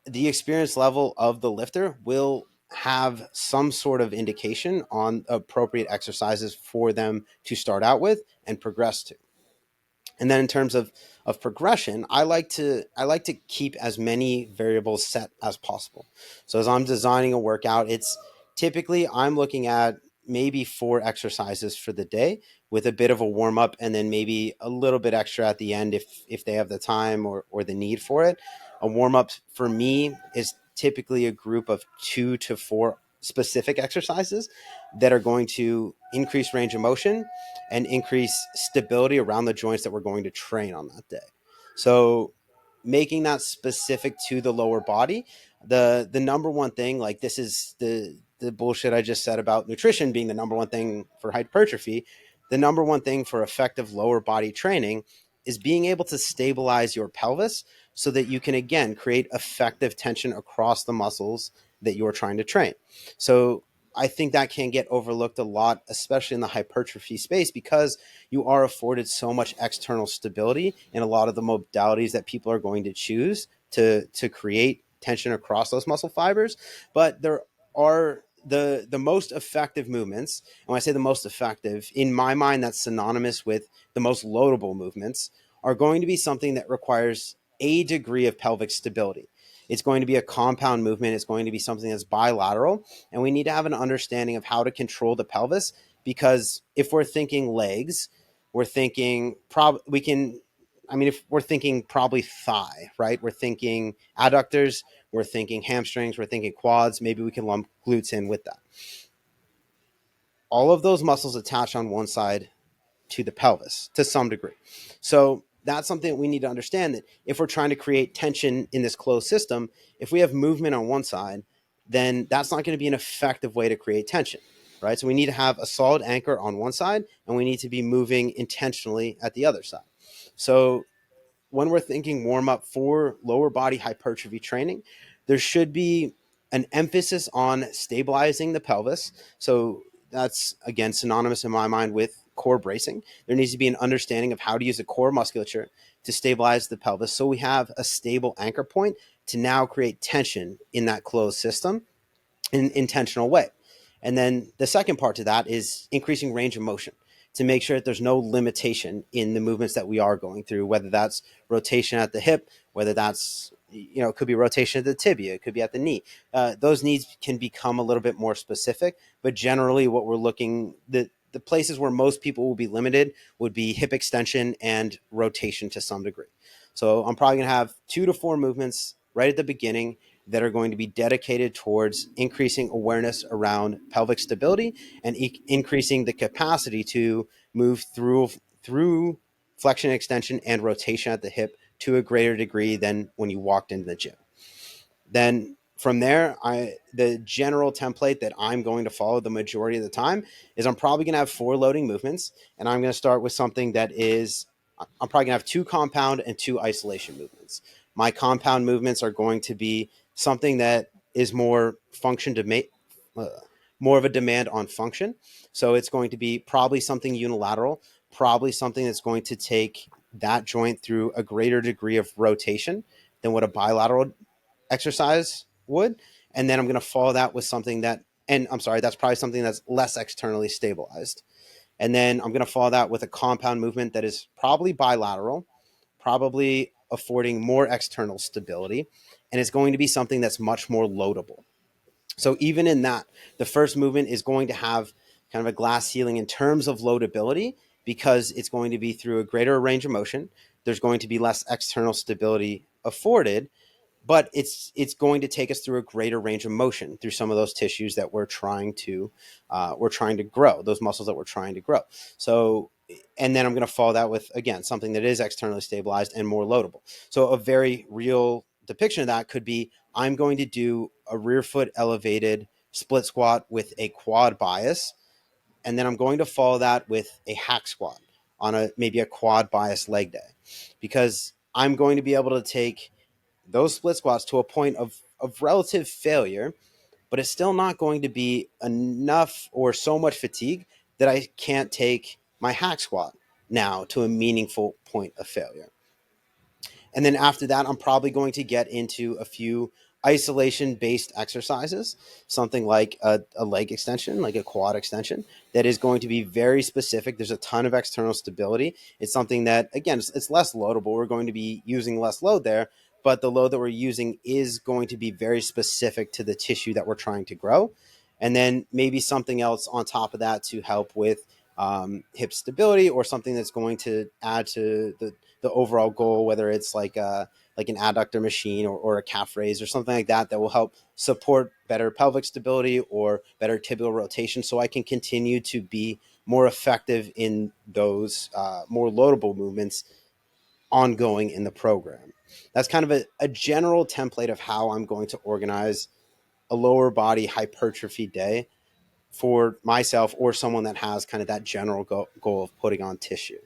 the experience level of the lifter will have some sort of indication on appropriate exercises for them to start out with and progress to. And then in terms of progression, I like to keep as many variables set as possible. So as I'm designing a workout, it's typically I'm looking at maybe 4 exercises for the day with a bit of a warm up and then maybe a little bit extra at the end if they have the time or the need for it. A warm up for me is typically a group of 2 to 4 specific exercises that are going to increase range of motion and increase stability around the joints that we're going to train on that day. So making that specific to the lower body, the number one thing, like this is the bullshit I just said about nutrition being the number one thing for hypertrophy. The number one thing for effective lower body training is being able to stabilize your pelvis so that you can again create effective tension across the muscles that you're trying to train. So I think that can get overlooked a lot, especially in the hypertrophy space, because you are afforded so much external stability in a lot of the modalities that people are going to choose to create tension across those muscle fibers. But there are the most effective movements. And when I say the most effective, in my mind, that's synonymous with the most loadable movements, are going to be something that requires a degree of pelvic stability. It's going to be a compound movement. It's going to be something that's bilateral. And we need to have an understanding of how to control the pelvis, because if we're thinking legs, we're thinking we can, I mean, if we're thinking probably thigh, right? We're thinking adductors, we're thinking hamstrings, we're thinking quads. Maybe we can lump glutes in with that. All of those muscles attach on one side to the pelvis to some degree. So that's something that we need to understand, that if we're trying to create tension in this closed system, if we have movement on one side, then that's not going to be an effective way to create tension, right? So we need to have a solid anchor on one side and we need to be moving intentionally at the other side. So when we're thinking warm up for lower body hypertrophy training, there should be an emphasis on stabilizing the pelvis. So that's again synonymous in my mind with core bracing. There needs to be an understanding of how to use the core musculature to stabilize the pelvis so we have a stable anchor point to now create tension in that closed system in an intentional way. And then the second part to that is increasing range of motion to make sure that there's no limitation in the movements that we are going through, whether that's rotation at the hip, whether that's, it could be rotation at the tibia, it could be at the knee. Those needs can become a little bit more specific, but generally what we're looking, the places where most people will be limited would be hip extension and rotation to some degree. So I'm probably going to have 2 to 4 movements right at the beginning that are going to be dedicated towards increasing awareness around pelvic stability and increasing the capacity to move through flexion, extension, and rotation at the hip to a greater degree than when you walked into the gym. Then from there, the general template that I'm going to follow the majority of the time is I'm probably going to have 4 loading movements, and I'm going to start with something that is I'm probably going to have 2 compound and 2 isolation movements. My compound movements are going to be something that is more uh, more of a demand on function. So it's going to be probably something unilateral, probably something that's going to take that joint through a greater degree of rotation than what a bilateral exercise would. And then I'm going to follow that with something that, and I'm sorry, that's probably something that's less externally stabilized. And then I'm going to follow that with a compound movement that is probably bilateral, probably affording more external stability, and it's going to be something that's much more loadable. So even in that, the first movement is going to have kind of a glass ceiling in terms of loadability because it's going to be through a greater range of motion. There's going to be less external stability afforded, but it's going to take us through a greater range of motion through some of those tissues that we're trying to grow, those muscles that we're trying to grow. So, and then I'm going to follow that with again something that is externally stabilized and more loadable. So a very real depiction of that could be I'm going to do a rear foot elevated split squat with a quad bias, and then I'm going to follow that with a hack squat on maybe a quad bias leg day, because I'm going to be able to take those split squats to a point of relative failure, but it's still not going to be enough or so much fatigue that I can't take my hack squat now to a meaningful point of failure. And then after that, I'm probably going to get into a few isolation based exercises, something like a leg extension, like a quad extension, that is going to be very specific. There's a ton of external stability. It's something that, again, it's less loadable. We're going to be using less load there, but the load that we're using is going to be very specific to the tissue that we're trying to grow. And then maybe something else on top of that to help with hip stability, or something that's going to add to the overall goal, whether it's like an adductor machine, or a calf raise or something like that, that will help support better pelvic stability or better tibial rotation, so I can continue to be more effective in those more loadable movements ongoing in the program. That's kind of a general template of how I'm going to organize a lower body hypertrophy day for myself or someone that has kind of that general goal of putting on tissue.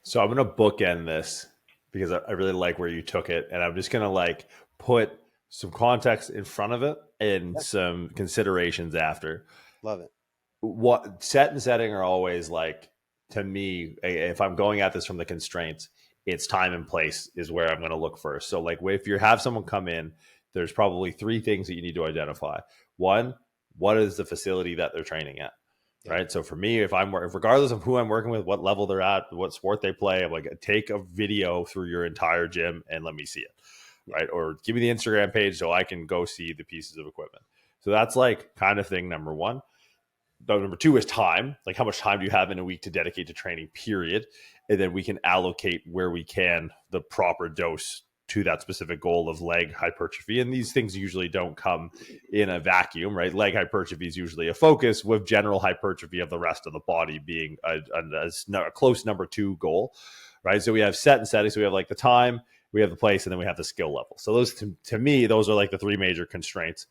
So I'm going to bookend this because I really like where you took it. And I'm just going to like put some context in front of it and Yeah, some considerations after. love it. What set and setting are always like, to me, if I'm going at this from the constraints, it's time and place is where I'm going to look first. So like if you have someone come in, there's probably three things that you need to identify. One, what is the facility that they're training at? Yeah. Right. So for me, if regardless of who I'm working with, what level they're at, what sport they play, I'm like, take a video through your entire gym and let me see it. Yeah. Right. Or give me the Instagram page so I can go see the pieces of equipment. So that's like kind of thing number one. Number two is time. Like, how much time do you have in a week to dedicate to training, period? And then we can allocate where we can the proper dose to that specific goal of leg hypertrophy. And these things usually don't come in a vacuum, right? Leg hypertrophy is usually a focus, with general hypertrophy of the rest of the body being a close number two goal, right? So we have set and setting. So we have like the time, we have the place, and then we have the skill level. So those, to me, those are like the three major constraints.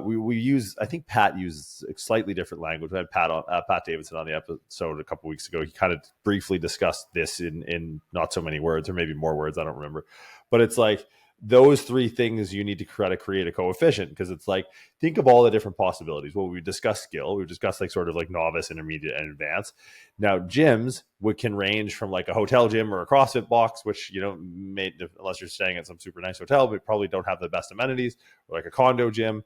We use, I think Pat uses a slightly different language. We had Pat Davidson on the episode a couple of weeks ago. He kind of briefly discussed this in not so many words, or maybe more words, I don't remember. But it's like those three things you need to try to create a coefficient, because it's like, think of all the different possibilities. Well, we discussed skill. We discussed like sort of like novice, intermediate, and advanced. Now, gyms can range from like a hotel gym or a CrossFit box, which, unless you're staying at some super nice hotel, but probably don't have the best amenities, or like a condo gym,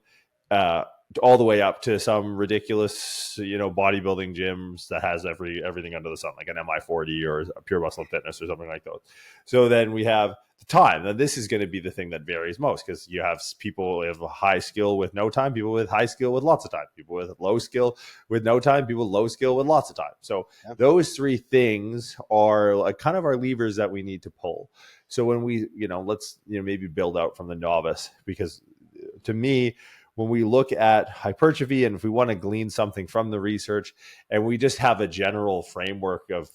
all the way up to some ridiculous, bodybuilding gyms that has everything under the sun, like an MI40 or a Pure Muscle Fitness or something like those. So then we have the time. Now this is going to be the thing that varies most, because you have people with high skill with no time, people with high skill with lots of time, people with low skill with no time, people with low skill with lots of time. So those three things are like kind of our levers that we need to pull. So when we, let's, maybe build out from the novice, because to me, when we look at hypertrophy, and if we want to glean something from the research, and we just have a general framework of,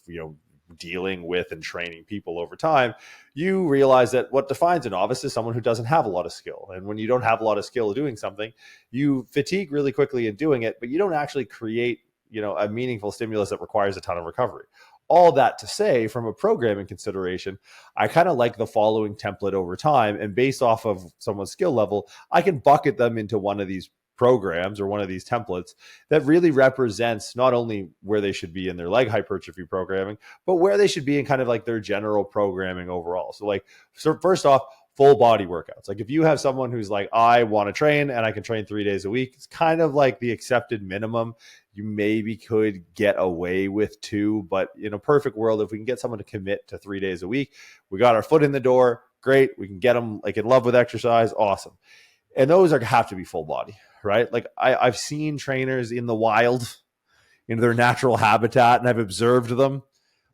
dealing with and training people over time, you realize that what defines a novice is someone who doesn't have a lot of skill. And when you don't have a lot of skill doing something, you fatigue really quickly in doing it, but you don't actually create, a meaningful stimulus that requires a ton of recovery. All that to say, from a programming consideration, I kind of like the following template over time. And based off of someone's skill level, I can bucket them into one of these programs or one of these templates that really represents not only where they should be in their leg hypertrophy programming, but where they should be in kind of like their general programming overall. So first off, full body workouts. Like if you have someone who's like, I want to train and I can train 3 days a week, it's kind of like the accepted minimum. You maybe could get away with 2, but in a perfect world, if we can get someone to commit to 3 days a week, we got our foot in the door. Great. We can get them like in love with exercise. Awesome. And those have to be full body, right? Like I've seen trainers in the wild, in their natural habitat, and I've observed them,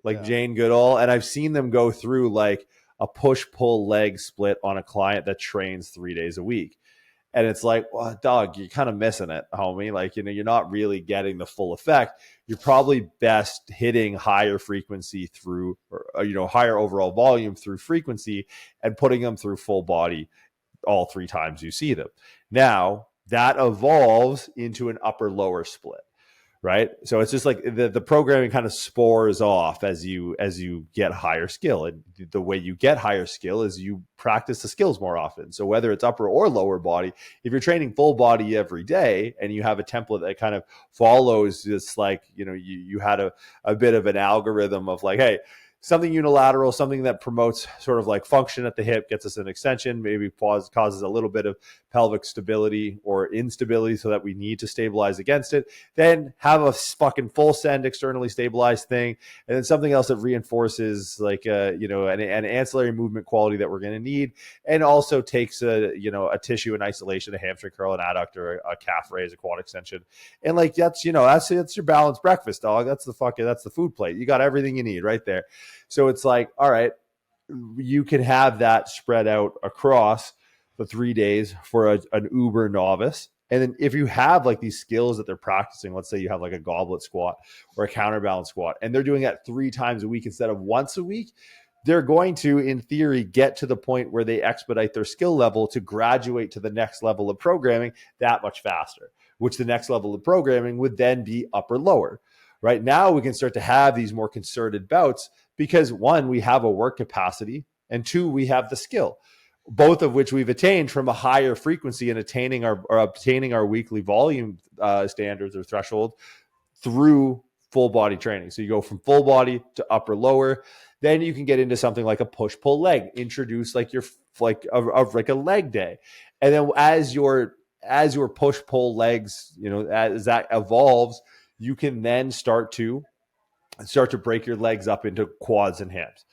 like Jane Goodall, and I've seen them go through like a push-pull leg split on a client that trains 3 days a week. And it's like, well, dog, you're kind of missing it, homie. Like, you're not really getting the full effect. You're probably best hitting higher frequency through, or, higher overall volume through frequency, and putting them through full body all 3 times you see them. Now, that evolves into an upper lower split, right? So it's just like the programming kind of spores off as you get higher skill. And the way you get higher skill is you practice the skills more often. So whether it's upper or lower body, if you're training full body every day and you have a template that kind of follows this, like, you had a bit of an algorithm of like, hey, something unilateral, something that promotes sort of like function at the hip, gets us an extension, maybe causes a little bit of pelvic stability or instability so that we need to stabilize against it. Then have a fucking full send externally stabilized thing, and then something else that reinforces like an ancillary movement quality that we're going to need, and also takes a tissue in isolation, a hamstring curl, an adductor, a calf raise, a quad extension, and like that's your balanced breakfast, dog. That's the food plate. You got everything you need right there. So it's like, all right, you can have that spread out across the 3 days for an uber novice. And then if you have like these skills that they're practicing, let's say you have like a goblet squat or a counterbalance squat, and they're doing that 3 times a week instead of once a week, they're going to, in theory, get to the point where they expedite their skill level to graduate to the next level of programming that much faster, which the next level of programming would then be upper lower. Right now, we can start to have these more concerted bouts because 1, we have a work capacity, and 2, we have the skill, both of which we've attained from a higher frequency and obtaining our weekly volume standards or threshold through full body training. So you go from full body to upper lower. Then you can get into something like a push pull leg, introduce like your like a leg day, and then as your push pull legs, as that evolves, you can then start to break your legs up into quads and hams.